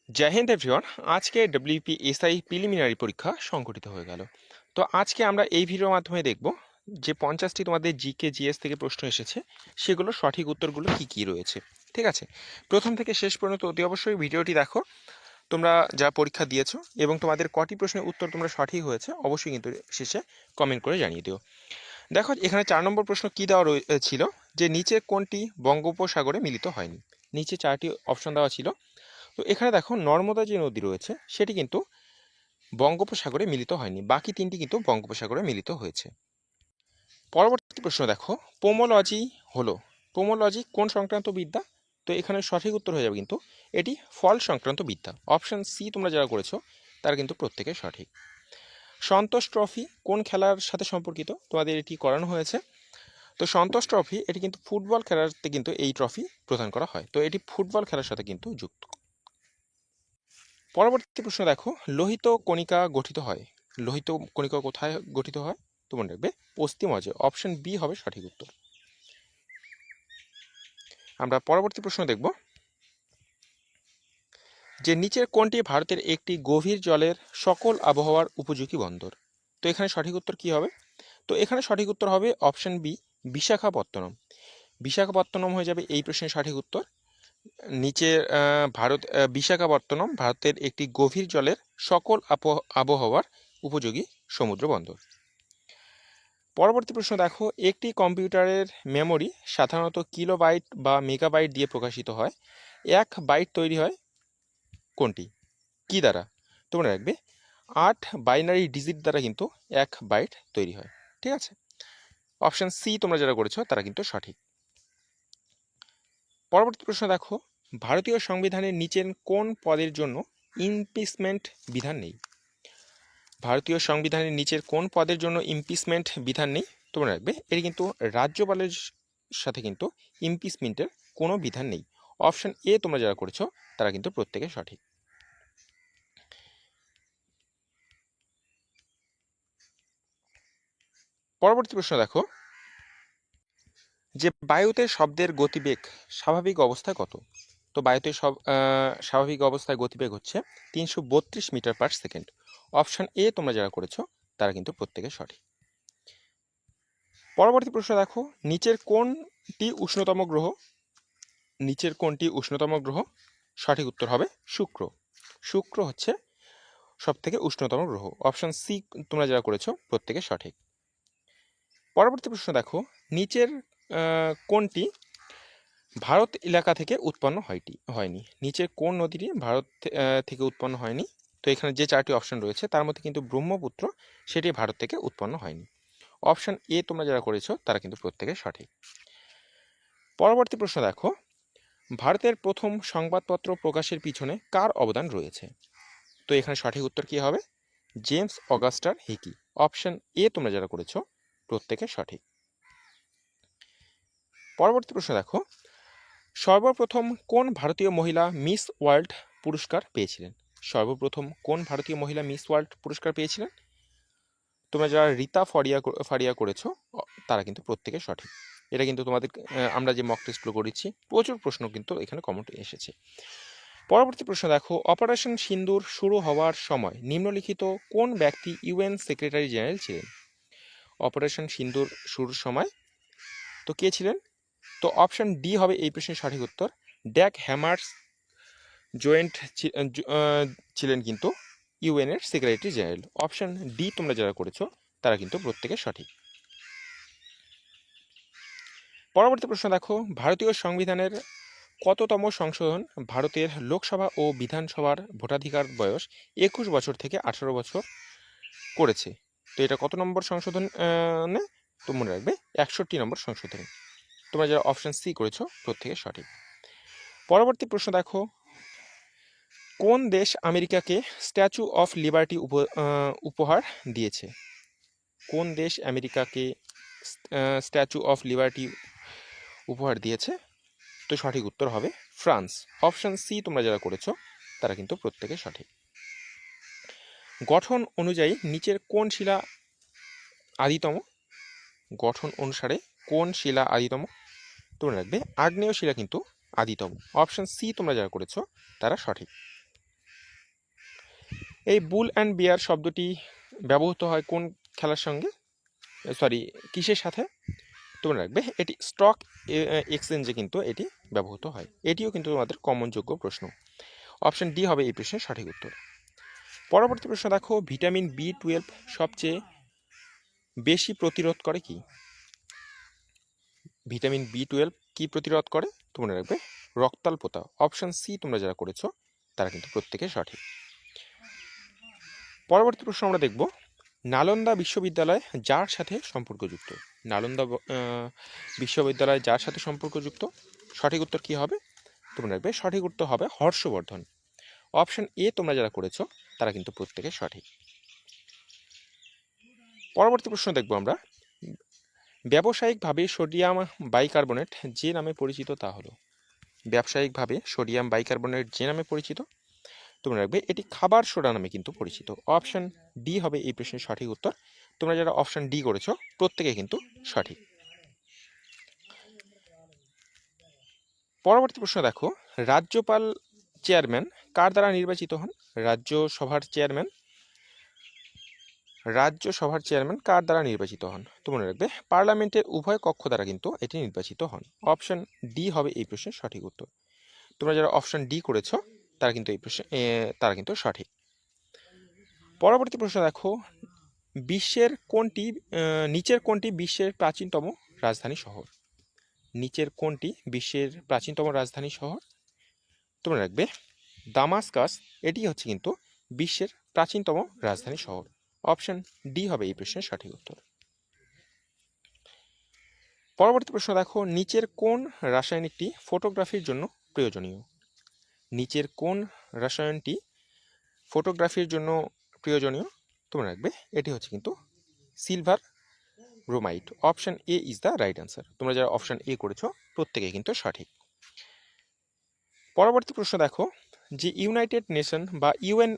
জয় Hind everyone. আজকে WPSI preliminary পরীক্ষা সংঘটিত হয়ে গেল। তো আজকে আমরা এই ভিডিওর মাধ্যমে দেখব যে 50টি তোমাদের জিকে জিএস থেকে প্রশ্ন এসেছে, সেগুলো সঠিক উত্তরগুলো কি কি রয়েছে। ঠিক আছে, প্রথম থেকে শেষ পর্যন্ত অতি অবশ্যই ভিডিওটি দেখো। তোমরা যা পরীক্ষা দিয়েছো এবং তোমাদের কটি প্রশ্নের উত্তর তোমরা সঠিক হয়েছে অবশ্যই কিন্তু শেষে কমেন্ট করে জানিয়ে দিও। দেখো এখানে 4 নম্বর প্রশ্ন কি দেওয়া ছিল, যে নিচে কোনটি বঙ্গোপসাগরে মিলিত হয়নি। নিচে 4টি অপশন দেওয়া ছিল। তো এখানে দেখো নর্মদা যে নদী রয়েছে সেটি কিন্তু বঙ্গোপসাগরে মিলিত হয়নি, বাকি 3টি কিন্তু বঙ্গোপসাগরে মিলিত হয়েছে। পরবর্তী প্রশ্ন দেখো, পোমোলজি হলো, পোমোলজি কোন সংক্রান্ত বিদ্যা? তো এখানে সঠিক উত্তর হয়ে যাবে কিন্তু এটি ফল সংক্রান্ত বিদ্যা। অপশন সি তোমরা যারা করেছো তারা কিন্তু প্রত্যেকে সঠিক। সন্তোষ ট্রফি কোন খেলার সাথে সম্পর্কিত? তোমাদের এটি করানো হয়েছে। তো সন্তোষ ট্রফি এটি কিন্তু ফুটবল খেলাতে কিন্তু এই ট্রফি প্রদান করা হয়, তো এটি ফুটবল খেলার সাথে কিন্তু যুক্ত। পরবর্তী প্রশ্ন দেখো, লোহিত কণিকা গঠিত হয়, লোহিত কণিকা কোথায় গঠিত হয়? তো মনে রাখবে পশ্চিম অজে। অপশন বি হবে সঠিক উত্তর। আমরা পরবর্তী প্রশ্ন দেখব, যে নিচের কোনটি ভারতের একটি গভীর জলের সকল আবহাওয়ার উপযোগী বন্দর? তো এখানে সঠিক উত্তর কি হবে? তো এখানে সঠিক উত্তর হবে অপশন বি, বিশাখাপত্তনম। বিশাখাপত্তনম হয়ে যাবে এই প্রশ্নের সঠিক উত্তর। নিচের বিশাখাপত্তনম ভারতের একটি গভীর জলের সকল আবহাওয়ার উপযোগী সমুদ্র বন্দর। পরবর্তী প্রশ্ন দেখো, একটি কম্পিউটারের মেমোরি সাধারণত কিলোবাইট বা মেগাবাইট দিয়ে প্রকাশিত হয়। 1 বাইট তৈরি হয় কোনটি, কি দ্বারা? তো মনে রাখবে 8 বাইনারি ডিজিট দ্বারা কিন্তু 1 বাইট তৈরি হয়। ঠিক আছে, অপশন সি তোমরা যারা করেছো তারা কিন্তু সঠিক। পরবর্তী প্রশ্ন দেখো, ভারতীয় সংবিধানের নিচের কোন পদের জন্য ইমপিচমেন্ট বিধান নেই? ভারতীয় সংবিধানের নিচের কোন পদের জন্য ইমপিচমেন্ট বিধান নেই? তোমরা রাখবে এটি কিন্তু রাজ্যপালের সাথে কিন্তু ইমপিচমেন্টের কোনো বিধান নেই। অপশন এ তোমরা যারা করেছো তারা কিন্তু প্রত্যেকে সঠিক। পরবর্তী প্রশ্ন দেখো, যে বায়ুতে শব্দের গতিবেগ স্বাভাবিক অবস্থায় কত? তো বায়ুতে স্বাভাবিক অবস্থায় গতিবেগ হচ্ছে 332 metre per second. Option A তোমরা যারা করেছো তারা কিন্তু প্রত্যেকে সঠিক। পরবর্তী প্রশ্ন দেখো, নিচের কোনটি উষ্ণতম গ্রহ? নিচের কোনটি উষ্ণতম গ্রহ? সঠিক উত্তর হবে শুক্র। শুক্র হচ্ছে সব থেকে উষ্ণতম গ্রহ। অপশন সি তোমরা যারা করেছো প্রত্যেকে সঠিক। পরবর্তী প্রশ্ন দেখো, নিচের কোনটি ভারত এলাকা থেকে উৎপন্ন হয়নি? নিচের কোন নদীটি ভারত থেকে উৎপন্ন হয়নি? তো এখানে যে 4টি অপশন রয়েছে তার মধ্যে কিন্তু ব্রহ্মপুত্র সেটি ভারত থেকে উৎপন্ন হয়নি। অপশন এ তোমরা যারা করেছো তারা কিন্তু প্রত্যেকে সঠিক। পরবর্তী প্রশ্ন দেখো, ভারতের প্রথম সংবাদপত্র প্রকাশের পিছনে কার অবদান রয়েছে? তো এখানে সঠিক উত্তর কি হবে? James Augustus Hicky. Option A তোমরা যারা করেছো প্রত্যেকে সঠিক। পরবর্তী প্রশ্ন দেখো, সর্বপ্রথম কোন ভারতীয় মহিলা মিস ওয়ার্ল্ড পুরস্কার পেয়েছিলেন? সর্বপ্রথম কোন ভারতীয় মহিলা মিস ওয়ার্ল্ড পুরস্কার পেয়েছিলেন? তোমরা যারা রীতা ফারিয়া করেছো তারা কিন্তু প্রত্যেকে সঠিক। এটা কিন্তু তোমাদের আমরা যে মক টেস্টগুলো করেছি প্রচুর প্রশ্ন কিন্তু এখানে কমেন্ট এসেছে। পরবর্তী প্রশ্ন দেখো, অপারেশন সিন্দুর শুরু হওয়ার সময় নিম্নলিখিত কোন ব্যক্তি ইউএন সেক্রেটারি জেনারেল ছিলেন? অপারেশন সিন্দুর শুরুর সময় তো কে ছিলেন? তো অপশন ডি হবে এই প্রশ্নের সঠিক উত্তর। ড্যাগ হ্যামার্স জয়েন্ট ছিলেন কিন্তু ইউএন এর সেক্রেটারি জেনারেল। অপশন ডি তোমরা যারা করেছো তারা কিন্তু প্রত্যেকে সঠিক। পরবর্তী প্রশ্ন দেখো, ভারতীয় সংবিধানের কততম সংশোধন ভারতের লোকসভা ও বিধানসভার ভোটাধিকার বয়স 21 বছর থেকে 18 বছর করেছে? তো এটা কত নম্বর সংশোধন? তো মনে রাখবে 61 নম্বর সংশোধন। তোমরা যারা অপশন সি করেছো প্রত্যেকে সঠিক। পরবর্তী প্রশ্ন দেখো, কোন দেশ আমেরিকাকে স্ট্যাচু অফ লিবার্টি উপহার দিয়েছে? কোন দেশ আমেরিকাকে স্ট্যাচু অফ লিবার্টি উপহার দিয়েছে? তো সঠিক উত্তর হবে ফ্রান্স। অপশন সি তোমরা যারা করেছো তারা কিন্তু প্রত্যেকে সঠিক। গঠন অনুযায়ী নিচের কোন শিলা আদিতম? গঠন অনুসারে কোন শিলা আদিতম? তোমরা রাখবে আগ্নেয় শিলা কিন্তু আদিতম। অপশন সি তোমরা যারা করেছো তারা সঠিক। এই বুল অ্যান্ড বিয়ার শব্দটি ব্যবহৃত হয় কোন খেলার সঙ্গে, সরি কিসের সাথে? তোমরা রাখবে এটি স্টক এক্সচেঞ্জে কিন্তু এটি ব্যবহৃত হয়। এটিও কিন্তু তোমাদের কমনযোগ্য প্রশ্ন। অপশন ডি হবে এই প্রশ্নের সঠিক উত্তর। পরবর্তী প্রশ্ন দেখো, ভিটামিন B12 সবচেয়ে বেশি প্রতিরোধ করে কি? ভিটামিন B12 কি প্রতিরোধ করে? তোমরা রাখবে রক্তাল্পতা। অপশন সি তোমরা যারা করেছো তারা কিন্তু প্রত্যেকে সঠিক। পরবর্তী প্রশ্ন আমরা দেখব, নালন্দা বিশ্ববিদ্যালয় যার সাথে সম্পর্কযুক্ত। নালন্দা বিশ্ববিদ্যালয় যার সাথে সম্পর্কযুক্ত, সঠিক উত্তর কি হবে? তোমরা রাখবে সঠিক উত্তর হবে হর্ষবর্ধন। অপশন এ তোমরা যারা করেছো তারা কিন্তু প্রত্যেকে সঠিক। পরবর্তী প্রশ্ন দেখব আমরা, ব্যবসায়িকভাবে সোডিয়াম বাইকার্বনেট যে নামে পরিচিত তা হলো। ব্যবসায়িকভাবে সোডিয়াম বাইকার্বনেট যে নামে পরিচিত, তোমরা রাখবে এটি খাবার সোডা নামে কিন্তু পরিচিত। অপশন ডি হবে এই প্রশ্নের সঠিক উত্তর। তোমরা যারা অপশন ডি করেছো প্রত্যেকে কিন্তু সঠিক। পরবর্তী প্রশ্ন দেখো, রাজ্যপাল চেয়ারম্যান কার দ্বারা নির্বাচিত হন? রাজ্যসভার চেয়ারম্যান কার দ্বারা নির্বাচিত হন? তোমরা রাখবে পার্লামেন্টের উভয় কক্ষ দ্বারা কিন্তু এটি নির্বাচিত হন। অপশন ডি হবে এই প্রশ্নের সঠিক উত্তর। তোমরা যারা অপশন ডি করেছো তারা কিন্তু এই প্রশ্নে তারা কিন্তু সঠিক। পরবর্তী প্রশ্ন দেখো, নিচের কোনটি বিশ্বের প্রাচীনতম রাজধানী শহর? নিচের কোনটি বিশ্বের প্রাচীনতম রাজধানী শহর? তোমরা রাখবে দামাস্কাস এটি হচ্ছে কিন্তু বিশ্বের প্রাচীনতম রাজধানী শহর। অপশন ডি হবে এই প্রশ্নের সঠিক উত্তর। পরবর্তী প্রশ্ন দেখো, নিচের কোন রাসায়নিকটি ফটোগ্রাফির জন্য প্রয়োজনীয়? নিচের কোন রাসায়নটি ফটোগ্রাফির জন্য প্রয়োজনীয়? তোমরা রাখবে এটি হচ্ছে কিন্তু silver bromide. Option A is the right answer. তোমরা যারা অপশন এ করেছো প্রত্যেকে কিন্তু সঠিক। পরবর্তী প্রশ্ন দেখো, যে ইউনাইটেড নেশন বা ইউএন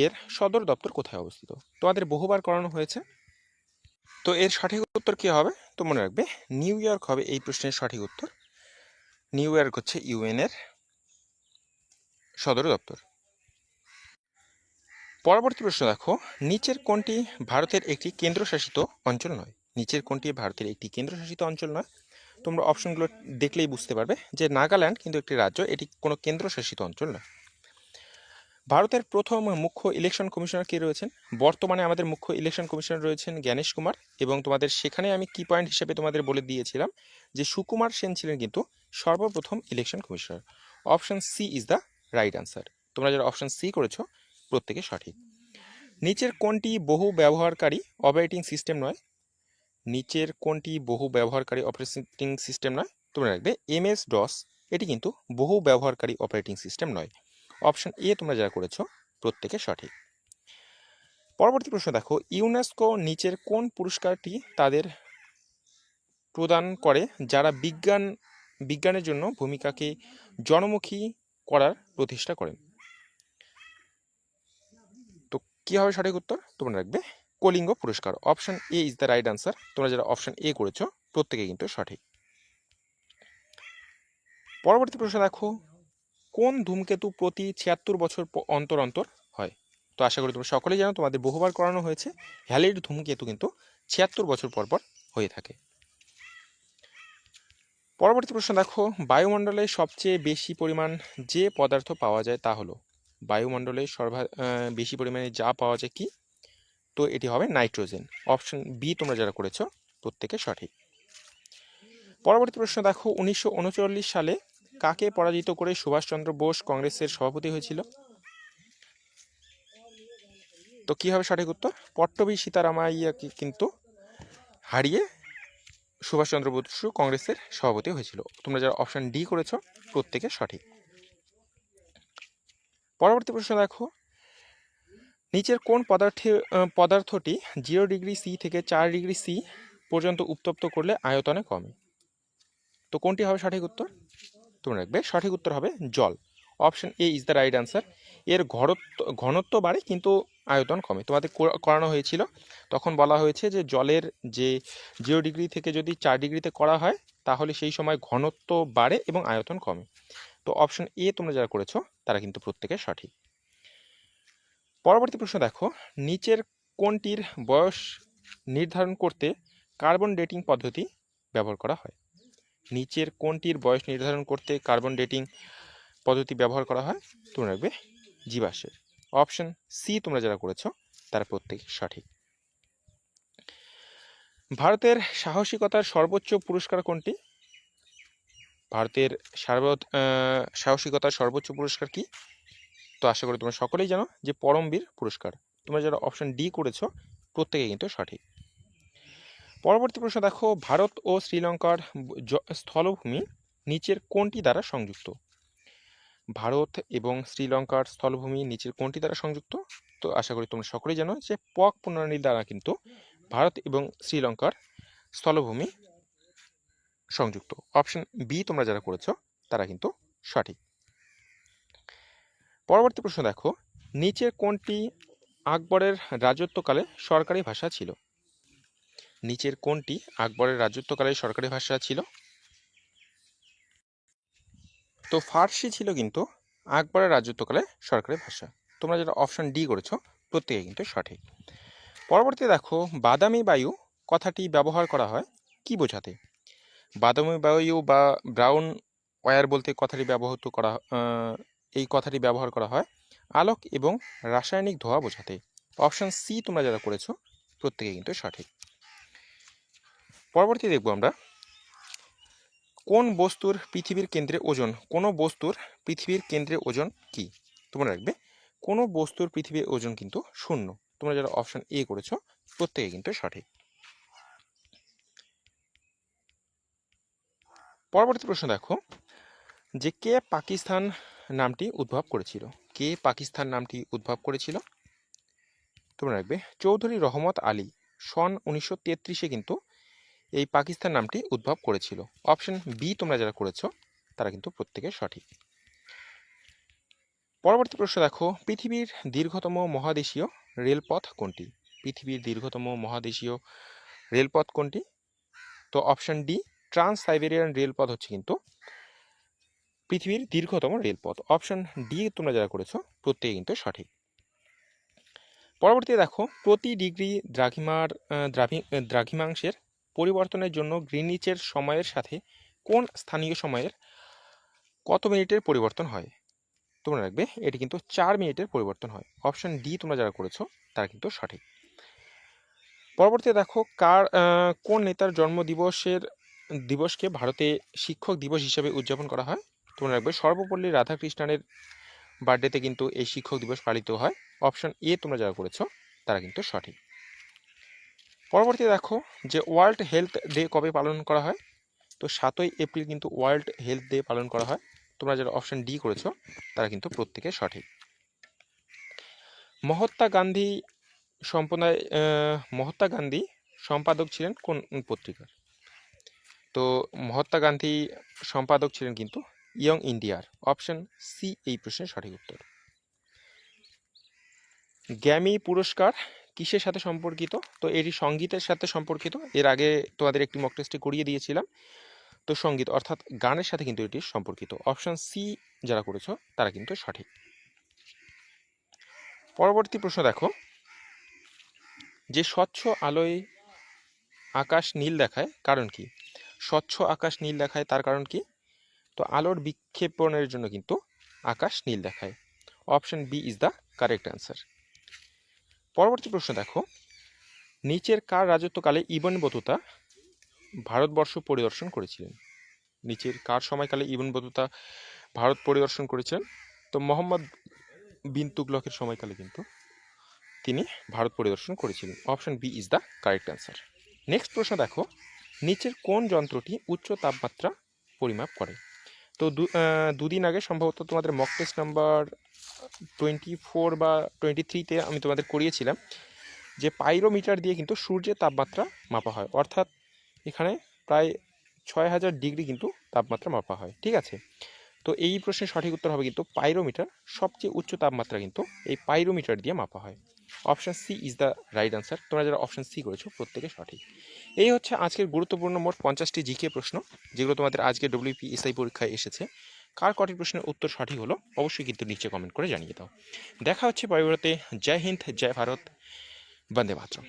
এর সদর দপ্তর কোথায় অবস্থিত? তোমাদের বহুবার করানো হয়েছে, তো এর সঠিক উত্তর কি হবে? তো মনে রাখবে নিউ ইয়র্ক হবে এই প্রশ্নের সঠিক উত্তর। নিউ ইয়র্ক হচ্ছে ইউএন এর সদর দপ্তর। পরবর্তী প্রশ্ন দেখো, নিচের কোনটি ভারতের একটি কেন্দ্রশাসিত অঞ্চল নয়? নিচের কোনটি ভারতের একটি কেন্দ্রশাসিত অঞ্চল নয়? তোমরা অপশনগুলো দেখলেই বুঝতে পারবে যে নাগাল্যান্ড কিন্তু একটি রাজ্য, এটি কোনো কেন্দ্রশাসিত অঞ্চল নয়। ভারতের প্রথম মুখ্য ইলেকশন কমিশনার কে রয়েছেন? বর্তমানে আমাদের মুখ্য ইলেকশন কমিশনার রয়েছেন জ্ঞানেশ কুমার, এবং তোমাদের সেখানে আমি কি পয়েন্ট হিসেবে তোমাদের বলে দিয়েছিলাম যে সুকুমার সেন ছিলেন কিন্তু সর্বপ্রথম election commissioner. Option C is the right answer. তোমরা যারা অপশন সি করেছো প্রত্যেকে সঠিক। নিচের কোনটি বহু ব্যবহারকারী অপারেটিং সিস্টেম নয়? নিচের কোনটি বহু ব্যবহারকারী অপারেটিং সিস্টেম নয়? তোমরা রাখবে MS DOS এটি কিন্তু বহু ব্যবহারকারী অপারেটিং সিস্টেম নয়। অপশন এ তোমরা যারা করেছো প্রত্যেকে সঠিক। পরবর্তী প্রশ্ন দেখো, ইউনেস্কো নিচের কোন পুরস্কারটি তাদের প্রদান করে যারা বিজ্ঞানের জন্য ভূমিকাকে জনমুখী করার প্রতিষ্ঠা করেন? তো কি হবে সঠিক উত্তর? তোমরা রাখবে কলিঙ্গ পুরস্কার। Option A is the right answer. তোমরা যারা অপশন এ করেছো প্রত্যেকে কিন্তু সঠিক। পরবর্তী প্রশ্ন দেখো, কোন ধূমকেতু প্রতি 76 বছর অন্তর অন্তর হয়? তো আশা করি তোমরা সকলেই জানো, তোমাদের বহুবার করানো হয়েছে, হ্যালির ধূমকেতু কিন্তু 76 বছর পর পর হয়ে থাকে। পরবর্তী প্রশ্ন দেখো, বায়ুমণ্ডলে সবচেয়ে বেশি পরিমাণ যে পদার্থ পাওয়া যায় তা হলো? বায়ুমণ্ডলে বেশি পরিমাণে যা পাওয়া যায় কি? তো এটি হবে নাইট্রোজেন। অপশন বি তোমরা যারা করেছো প্রত্যেকে সঠিক। পরবর্তী প্রশ্ন দেখো, 1939 সালে কাকে পরাজিত করে সুভাষচন্দ্র বোস কংগ্রেসের সভাপতি হয়েছিল? তো কি হবে সঠিক উত্তর? পট্টবী সীতারামাইয়াকে কিন্তু হারিয়ে সুভাষচন্দ্র বসু কংগ্রেসের সভাপতি হয়েছিল। তোমরা যারা অপশন ডি করেছো প্রত্যেকে সঠিক। পরবর্তী প্রশ্ন দেখো, নিচের কোন পদার্থটি 0 ডিগ্রি সি থেকে 4 ডিগ্রি সি পর্যন্ত উত্তপ্ত করলে আয়তনে কমে? তো কোনটি হবে সঠিক উত্তর? তোমরা রাখবে সঠিক উত্তর হবে জল। Option A is the right answer. এর ঘনত্ব বাড়ে কিন্তু আয়তন কমে। তোমাদের করানো হয়েছিল, তখন বলা হয়েছে যে জলের যে 0 ডিগ্রি থেকে যদি 4 ডিগ্রিতে করা হয় তাহলে সেই সময় ঘনত্ব বাড়ে এবং আয়তন কমে। তো অপশন এ তোমরা যারা করেছো তারা কিন্তু প্রত্যেকে সঠিক। পরবর্তী প্রশ্ন দেখো, নিচের কোনটির বয়স নির্ধারণ করতে কার্বন ডেটিং পদ্ধতি ব্যবহার করা হয়? নিচের কোনটির বয়স নির্ধারণ করতে কার্বন ডেটিং পদ্ধতি ব্যবহার করা হয়? তোমরা রাখবে জীবাশ্মের। অপশন সি তোমরা যারা করেছো তারা প্রত্যেক সঠিক। ভারতের সাহসিকতার সর্বোচ্চ পুরস্কার কোনটি? ভারতের সাহসিকতার সর্বোচ্চ পুরস্কার কি? তো আশা করি তোমরা সকলেই জানো যে পরমবীর পুরস্কার। তোমরা যারা অপশন ডি করেছো প্রত্যেকে কিন্তু সঠিক। পরবর্তী প্রশ্ন দেখো, ভারত ও শ্রীলঙ্কার স্থলভূমি নিচের কোনটি দ্বারা সংযুক্ত? ভারত এবং শ্রীলঙ্কার স্থলভূমি নিচের কোনটি দ্বারা সংযুক্ত? তো আশা করি তোমরা সকলেই জানো যে পক প্রণালীর দ্বারা কিন্তু ভারত এবং শ্রীলঙ্কার স্থলভূমি সংযুক্ত। অপশন বি তোমরা যারা করেছো তারা কিন্তু সঠিক। পরবর্তী প্রশ্ন দেখো, নিচের কোনটি আকবরের রাজত্বকালে সরকারি ভাষা ছিল? নিচের কোনটি আকবরের রাজত্বকালে সরকারি ভাষা ছিল? তো ফার্সি ছিল কিন্তু আকবরের রাজত্বকালে সরকারি ভাষা। তোমরা যারা অপশন ডি করেছো প্রত্যেকে কিন্তু সঠিক। পরবর্তী দেখো, বাদামি বায়ু কথাটি ব্যবহার করা হয় কি বোঝাতে? বাদামি বায়ু বা ব্রাউন ওয়্যার বলতে এই কথাটি ব্যবহার করা হয় আলোক এবং রাসায়নিক ধোঁয়া বোঝাতে। অপশন সি তোমরা যারা করেছো প্রত্যেকে কিন্তু সঠিক। পরবর্তী দেখব আমরা, কোন বস্তুর পৃথিবীর কেন্দ্রে ওজন? কোনো বস্তুর পৃথিবীর কেন্দ্রে ওজন কি? তোমরা রাখবে কোনো বস্তুর পৃথিবীর ওজন কিন্তু 0। তোমরা যারা অপশন এ করেছো প্রত্যেকে কিন্তু সঠিক। পরবর্তী প্রশ্ন দেখো, যে কে পাকিস্তান নামটি উদ্ভব করেছিল? কে পাকিস্তান নামটি উদ্ভব করেছিল? তোমরা রাখবে চৌধুরী রহমত আলী সন 1933-এ কিন্তু এই পাকিস্তান নামটি উদ্ভব করেছিল। অপশন বি তোমরা যারা করেছো তারা কিন্তু প্রত্যেকে সঠিক। পরবর্তী প্রশ্ন দেখো, পৃথিবীর দীর্ঘতম মহাদেশীয় রেলপথ কোনটি? পৃথিবীর দীর্ঘতম মহাদেশীয় রেলপথ কোনটি? তো অপশন ডি ট্রান্স সাইবেরিয়ান রেলপথ হচ্ছে কিন্তু পৃথিবীর দীর্ঘতম রেলপথ। অপশন ডি তোমরা যারা করেছো প্রত্যেকে কিন্তু সঠিক। পরবর্তী দেখো, প্রতি ডিগ্রি দ্রাঘিমাংশের পরিবর্তনের জন্য গ্রিনিচের সময়ের সাথে কোন স্থানীয় সময়ের কত মিনিটের পরিবর্তন হয়? তোমরা রাখবে এটি কিন্তু 4 মিনিটের পরিবর্তন হয়। অপশন ডি তোমরা যারা করেছো তারা কিন্তু সঠিক। পরবর্তী দেখো, কোন নেতার দিবসকে ভারতে শিক্ষক দিবস হিসেবে উদযাপন করা হয়? তোমরা রাখবে সর্বপল্লী রাধাকৃষ্ণনের বার্থডেতে কিন্তু এই শিক্ষক দিবস পালিত হয়। অপশন এ তোমরা যারা করেছো তারা কিন্তু সঠিক। পরবর্তী দেখো, যে ওয়ার্ল্ড হেলথ ডে কবে পালন করা হয়? তো 7ই এপ্রিল কিন্তু ওয়ার্ল্ড হেলথ ডে পালন করা হয়। তোমরা যারা অপশন ডি করেছো তারা কিন্তু প্রত্যেকে সঠিক। মহাত্মা গান্ধী সম্পাদক ছিলেন কোন পত্রিকার? তো মহাত্মা গান্ধী সম্পাদক ছিলেন কিন্তু ইয়ং ইন্ডিয়ার। অপশন সি এই প্রশ্নের সঠিক উত্তর। গ্র্যামি পুরস্কার কিসের সাথে সম্পর্কিত? তো এটি সঙ্গীতের সাথে সম্পর্কিত। এর আগে তোমাদের একটি মক টেস্টে করিয়ে দিয়েছিলাম। তো সঙ্গীত অর্থাৎ গানের সাথে কিন্তু এটি সম্পর্কিত। অপশন সি যারা করেছো তারা কিন্তু সঠিক। পরবর্তী প্রশ্ন দেখো, যে স্বচ্ছ আলোয় আকাশ নীল দেখায় কারণ কি? স্বচ্ছ আকাশ নীল দেখায় তার কারণ কি? তো আলোর বিক্ষেপণের জন্য কিন্তু আকাশ নীল দেখায়। Option B is the correct answer. পরবর্তী প্রশ্ন দেখো, নিচের কার রাজত্বকালে ইবন বতুতা ভারতবর্ষ পরিদর্শন করেছিলেন? নিচের কার সময়কালে ইবন বতুতা ভারত পরিদর্শন করেছিলেন? তো মোহাম্মদ বিন তুগলকের সময়কালে কিন্তু তিনি ভারত পরিদর্শন করেছিলেন। Option B is the correct answer. Next প্রশ্ন দেখো, নিচের কোন যন্ত্রটি উচ্চ তাপমাত্রা পরিমাপ করে? তো দুদিন আগে সম্ভবত তোমাদের মক টেস্ট নাম্বার 24 বা 23-তে আমি তোমাদের করিয়েছিলাম যে পাইরোমিটার দিয়ে কিন্তু সূর্যের তাপমাত্রা মাপা হয়, অর্থাৎ এখানে প্রায় 6000 ডিগ্রি কিন্তু তাপমাত্রা মাপা হয়। ঠিক আছে, তো এই প্রশ্নের সঠিক উত্তর হবে কিন্তু পাইরোমিটার। সবচেয়ে উচ্চ তাপমাত্রা কিন্তু এই পাইরোমিটার দিয়ে মাপা হয়। Option C is the right answer. তোমরা যারা অপশন সি করেছো প্রত্যেকে সঠিক। এই হচ্ছে আজকের গুরুত্বপূর্ণ মোট 50টি জিকে প্রশ্ন যেগুলো তোমাদের আজকে ডব্লিউপিএসআই পরীক্ষায় এসেছে। কার কটি প্রশ্নের উত্তর সঠিক হলো অবশ্যই কিন্তু নিচে কমেন্ট করে জানিয়ে দাও। দেখা হচ্ছে পরবর্তীতে। জয় হিন্দ, জয় ভারত, বন্দে মাতরম।